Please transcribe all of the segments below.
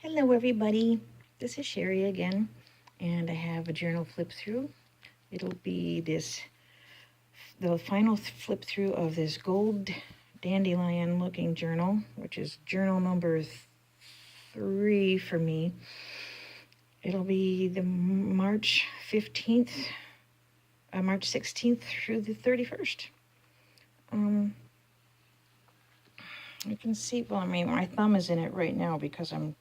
Hello everybody, this is Sherry again, and I have a journal flip through. It'll be the final flip through of this gold dandelion looking journal, which is journal number 3 for me. It'll be the March 15th, March 16th through the 31st. You can see, well, I mean, my thumb is in it right now because I'm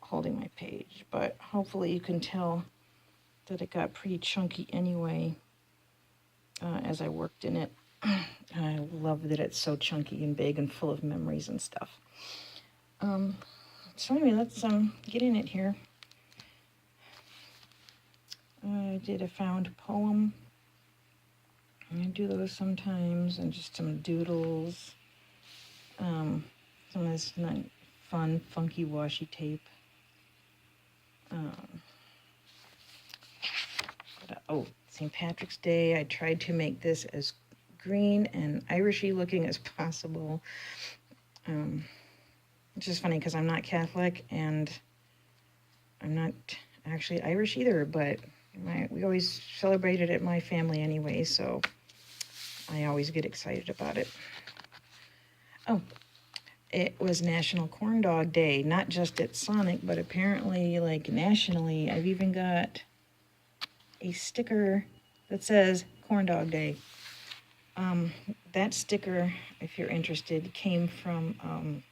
holding my page, but hopefully you can tell that it got pretty chunky anyway as I worked in it. I love that it's so chunky and big and full of memories and stuff. So anyway, let's get in it here. I did a found poem. I do those sometimes, and just some doodles. Some of this fun, funky washi tape. St. Patrick's Day. I tried to make this as green and Irishy looking as possible. It's just funny because I'm not Catholic and I'm not actually Irish either, but we always celebrate it at my family anyway, so I always get excited about it. Oh, it was National Corn Dog Day, not just at Sonic, but apparently like nationally. I've even got a sticker that says Corn Dog Day. That sticker, if you're interested, came from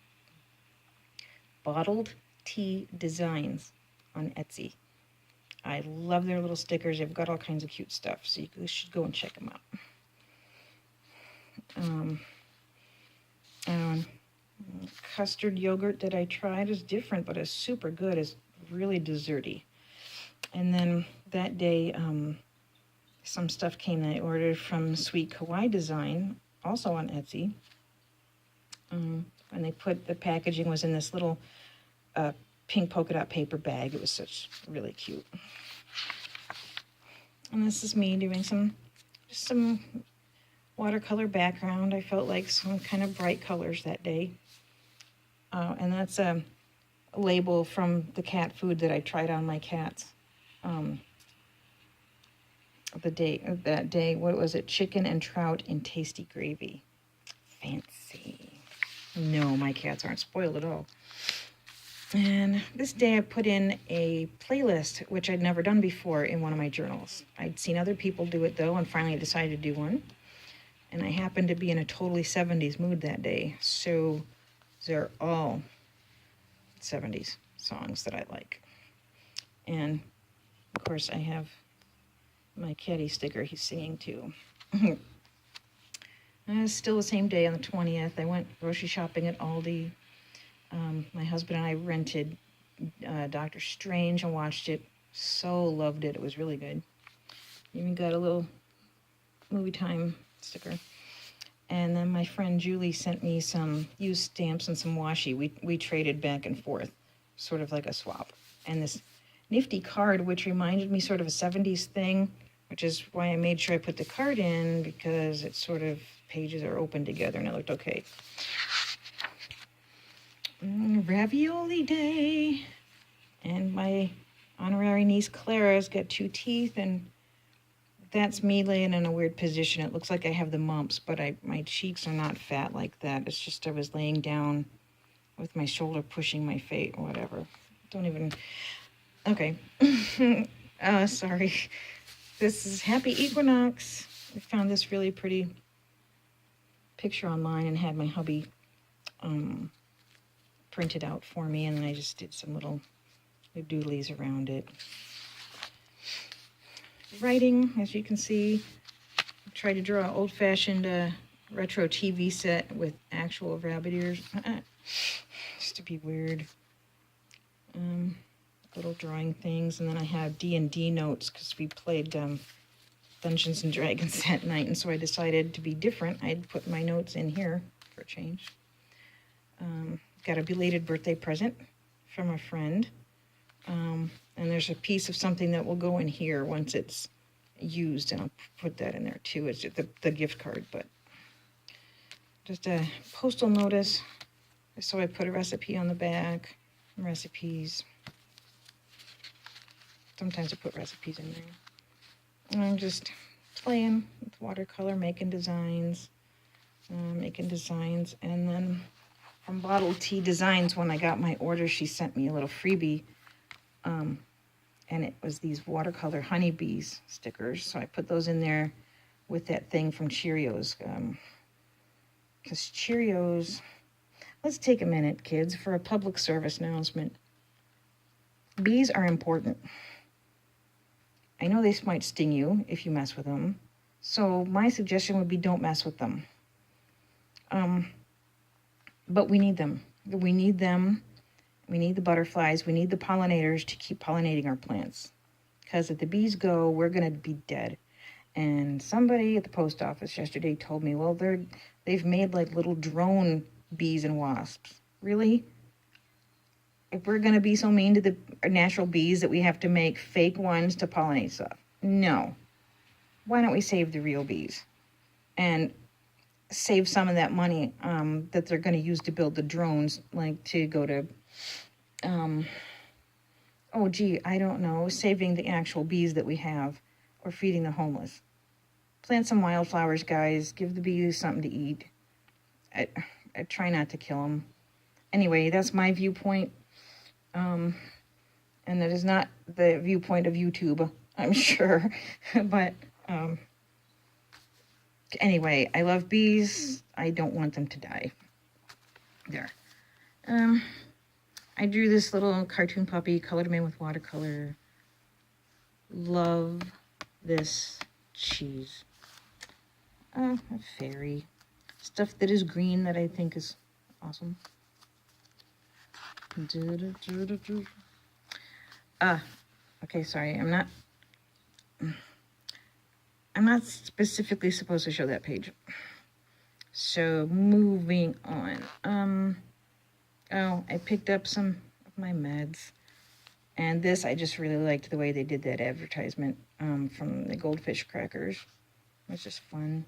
Bottled Tea Designs on Etsy. I love their little stickers. They've got all kinds of cute stuff, so you should go and check them out. Custard yogurt that I tried is different, but it's super good. It's really desserty. And then that day, some stuff came that I ordered from Sweet Kawaii Design, also on Etsy. And they put, the packaging was in this little pink polka dot paper bag. It was such really cute. And this is me doing just some watercolor background. I felt like some kind of bright colors that day. And that's a label from the cat food that I tried on my cats. That day, what was it? Chicken and trout in tasty gravy. Fancy. No, my cats aren't spoiled at all. And this day I put in a playlist, which I'd never done before in one of my journals. I'd seen other people do it though, and finally I decided to do one. And I happened to be in a totally 70s mood that day, so they're all 70s songs that I like. And of course I have my caddy sticker he's singing to. It's still the same day on the 20th. I went grocery shopping at Aldi. My husband and I rented Doctor Strange and watched it. So loved it. It was really good. Even got a little movie time sticker. And then my friend Julie sent me some used stamps and some washi. We traded back and forth, sort of like a swap. And this nifty card, which reminded me sort of a 70s thing, which is why I made sure I put the card in, because it's sort of, pages are open together and it looked okay. Ravioli Day. And my honorary niece Clara's got 2 teeth, and that's me laying in a weird position. It looks like I have the mumps, but my cheeks are not fat like that. It's just I was laying down with my shoulder pushing my face or whatever. Don't even... Okay. Sorry. This is Happy Equinox. I found this really pretty picture online and had my hubby printed out for me, and then I just did some little doodlies around it. Writing, as you can see, I tried to draw an old-fashioned retro TV set with actual rabbit ears. Just to be weird. Little drawing things, and then I have D&D notes because we played Dungeons and Dragons that night, and so I decided to be different. I'd put my notes in here for a change. Got a belated birthday present from a friend. And there's a piece of something that will go in here once it's used, and I'll put that in there too. It's the gift card, but just a postal notice. So I put a recipe on the back, recipes. Sometimes I put recipes in there. And I'm just playing with watercolor, making designs. And then from Bottle Tea Designs, when I got my order, she sent me a little freebie, and it was these watercolor honeybees stickers. So I put those in there with that thing from Cheerios, because Cheerios. Let's take a minute, kids, for a public service announcement. Bees are important. I know they might sting you if you mess with them, so my suggestion would be don't mess with them. But we need them. We need them. We need the butterflies. We need the pollinators to keep pollinating our plants. Because if the bees go, we're going to be dead. And somebody at the post office yesterday told me, well, they've made like little drone bees and wasps. Really? If we're going to be so mean to the natural bees that we have to make fake ones to pollinate stuff? No. Why don't we save the real bees? And save some of that money that they're going to use to build the drones, like to go to, I don't know, saving the actual bees that we have or feeding the homeless. Plant some wildflowers, guys. Give the bees something to eat. I try not to kill them. Anyway, that's my viewpoint. And that is not the viewpoint of YouTube, I'm sure. But anyway, I love bees. I don't want them to die. There. I drew this little cartoon puppy, colored him in with watercolor. Love this cheese. A fairy. Stuff that is green that I think is awesome. Okay, sorry. I'm not specifically supposed to show that page. So moving on. I picked up some of my meds. And this, I just really liked the way they did that advertisement from the goldfish crackers. It was just fun.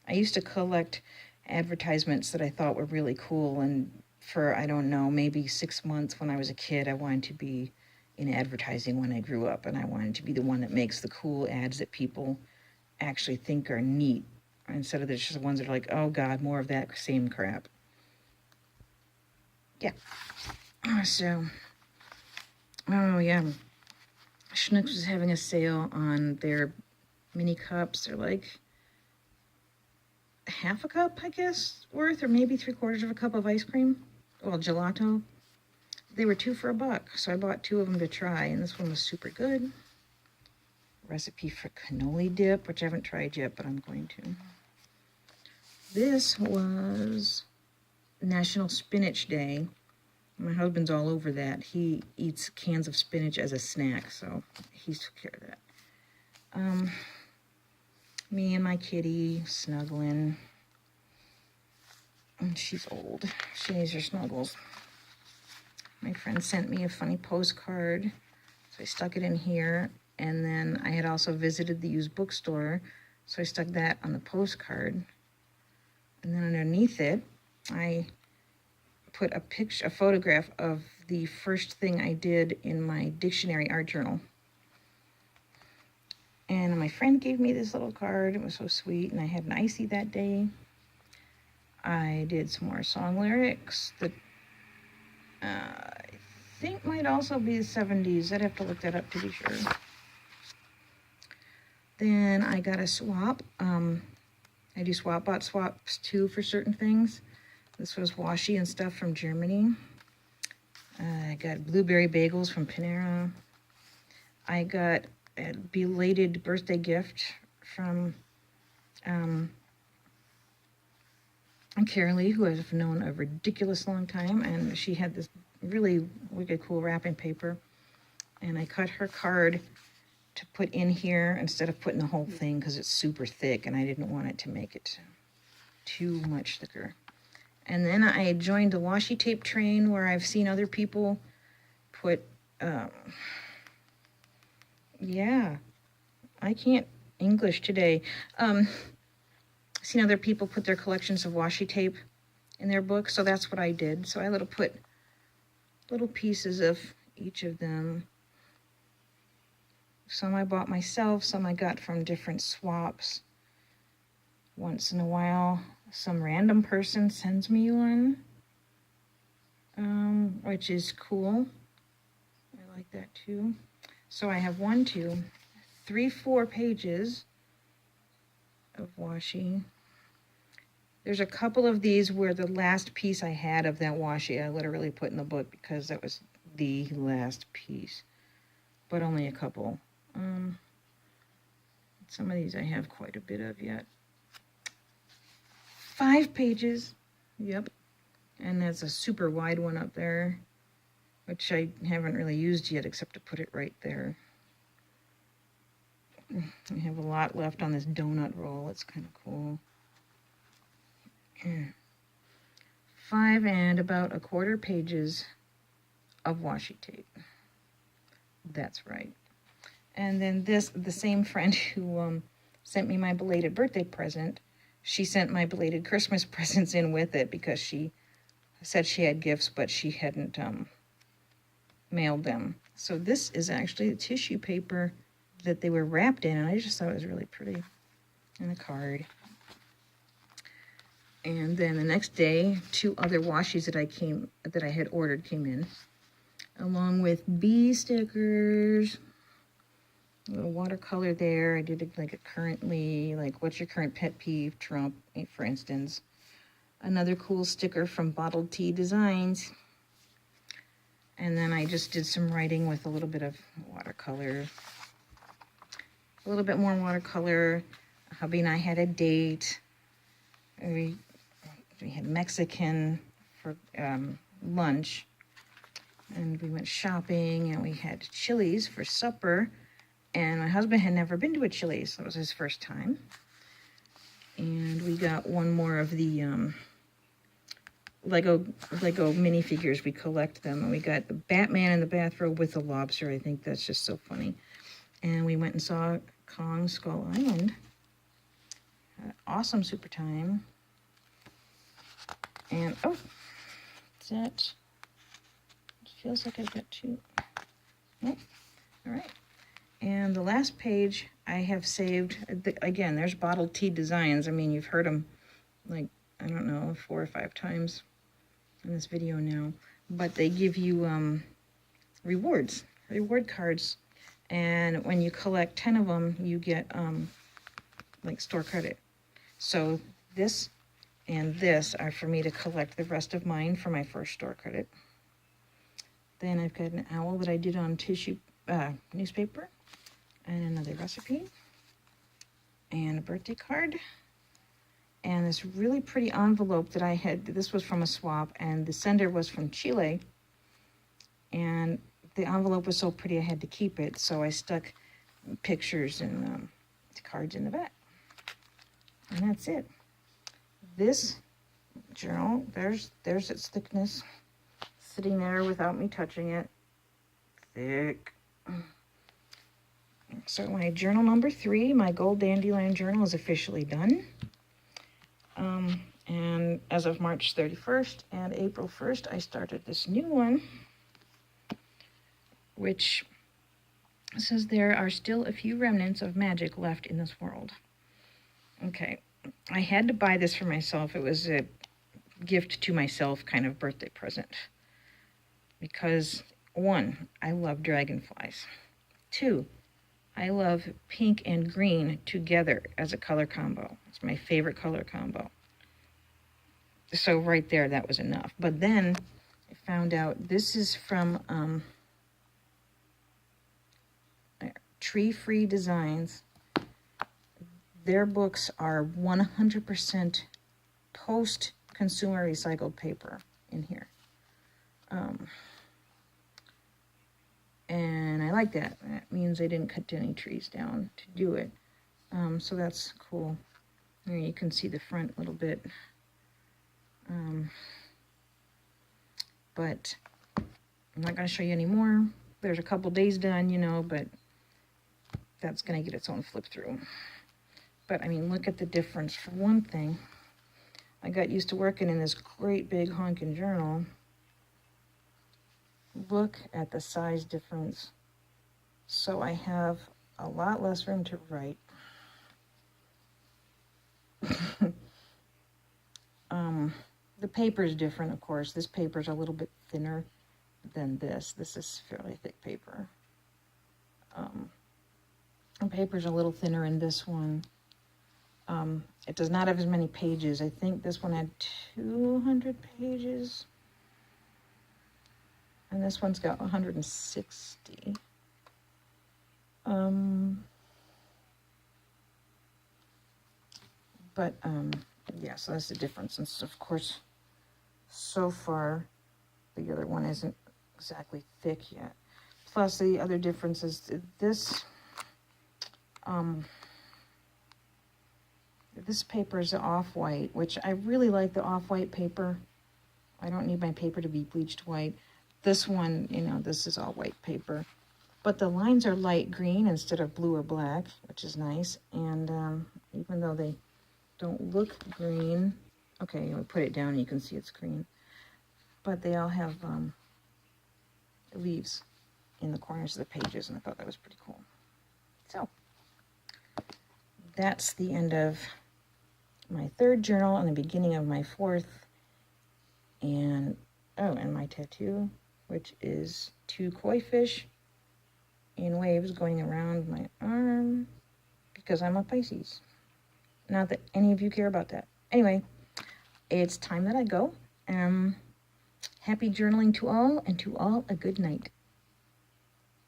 I used to collect advertisements that I thought were really cool. And for, I don't know, maybe 6 months when I was a kid, I wanted to be in advertising when I grew up. And I wanted to be the one that makes the cool ads that people actually think are neat, instead of just the ones that are like, oh God, more of that same crap. Yeah. So, oh yeah, Schnucks was having a sale on their mini cups. They're like half a cup, I guess, worth, or maybe 3/4 of a cup of ice cream. Well, gelato. They were $2 for $1, so I bought 2 of them to try, and this one was super good. Recipe for cannoli dip, which I haven't tried yet, but I'm going to. This was National Spinach Day. My husband's all over that. He eats cans of spinach as a snack, so he took care of that. Me and my kitty snuggling. And she's old. She needs her snuggles. My friend sent me a funny postcard, so I stuck it in here. And then I had also visited the used bookstore, so I stuck that on the postcard. And then underneath it, I put a photograph of the first thing I did in my dictionary art journal. And my friend gave me this little card. It was so sweet, and I had an icy that day. I did some more song lyrics that I think might also be the 70s. I'd have to look that up to be sure. Then I got a swap. I do bought swaps too for certain things. This was washi and stuff from Germany. I got blueberry bagels from Panera. I got a belated birthday gift from Carolee, who I've known a ridiculous long time, and she had this really wicked cool wrapping paper. And I cut her card to put in here instead of putting the whole thing because it's super thick and I didn't want it to make it too much thicker. And then I joined the washi tape train where I've seen other people put, yeah, I can't English today. I've seen other people put their collections of washi tape in their books, so that's what I did. So I put little pieces of each of them. Some I bought myself, some I got from different swaps. Once in a while, some random person sends me one, which is cool. I like that too. So I have 1, 2, 3, 4 pages of washi. There's a couple of these where the last piece I had of that washi I literally put in the book because that was the last piece, but only a couple. Some of these I have quite a bit of yet. 5 pages, yep, and there's a super wide one up there, which I haven't really used yet except to put it right there. I have a lot left on this donut roll. It's kind of cool. 5 and about 1/4 pages of washi tape. That's right. And then this, the same friend who sent me my belated birthday present, she sent my belated Christmas presents in with it because she said she had gifts, but she hadn't mailed them. So this is actually the tissue paper that they were wrapped in, and I just thought it was really pretty. And a card. And then the next day, 2 other washies that I had ordered came in, along with bee stickers, a little watercolor there. I did like a currently, like what's your current pet peeve, Trump, for instance. Another cool sticker from Bottled Tea Designs. And then I just did some writing with a little bit of watercolor. A little bit more watercolor. Hubby and I had a date. We had Mexican for lunch. And we went shopping and we had Chili's for supper. And my husband had never been to a Chili's, so it was his first time. And we got one more of the Lego minifigures. We collect them, and we got the Batman in the bathrobe with the lobster. I think that's just so funny. And we went and saw Kong Skull Island. Had an awesome super time. And oh, is that? It feels like I've got 2. Nope. All right. And the last page I have saved, again, there's Bottled Tea Designs. I mean, you've heard them, like, I don't know, 4 or 5 times in this video now. But they give you reward cards. And when you collect 10 of them, you get, like, store credit. So this and this are for me to collect the rest of mine for my first store credit. Then I've got an owl that I did on tissue newspaper. And another recipe, and a birthday card, and this really pretty envelope that I had. This was from a swap, and the sender was from Chile, and the envelope was so pretty I had to keep it, so I stuck pictures and cards in the back. And that's it. This journal, there's its thickness, sitting there without me touching it. Thick. So my journal number 3, my gold dandelion journal, is officially done. And as of March 31st and April 1st, I started this new one, which says there are still a few remnants of magic left in this world. Okay, I had to buy this for myself. It was a gift to myself kind of birthday present. Because 1, I love dragonflies. 2, I love pink and green together as a color combo. It's my favorite color combo. So right there, that was enough. But then I found out this is from Tree Free Designs. Their books are 100% post-consumer recycled paper in here. And I like that. That means they didn't cut any trees down to do it. So that's cool. Here you can see the front a little bit. But I'm not going to show you any more. There's a couple days done, you know, but that's going to get its own flip through. But I mean, look at the difference. For one thing, I got used to working in this great big honking journal. look at the size difference. So I have a lot less room to write. The paper is different, of course. This paper is a little bit thinner than this. This is fairly thick paper. The paper is a little thinner in this one. It does not have as many pages. I think this one had 200 pages. And this one's got 160. Yeah, so that's the difference. And so, of course, so far, the other one isn't exactly thick yet. Plus, the other difference is this, this paper is off-white, which I really like the off-white paper. I don't need my paper to be bleached white. This one, you know, this is all white paper. But the lines are light green instead of blue or black, which is nice. And even though they don't look green, okay, we put it down and you can see it's green. But they all have leaves in the corners of the pages, and I thought that was pretty cool. So, that's the end of my third journal and the beginning of my fourth. And, oh, and my tattoo, which is 2 koi fish in waves going around my arm because I'm a Pisces. Not that any of you care about that. Anyway, it's time that I go. Happy journaling to all, and to all a good night.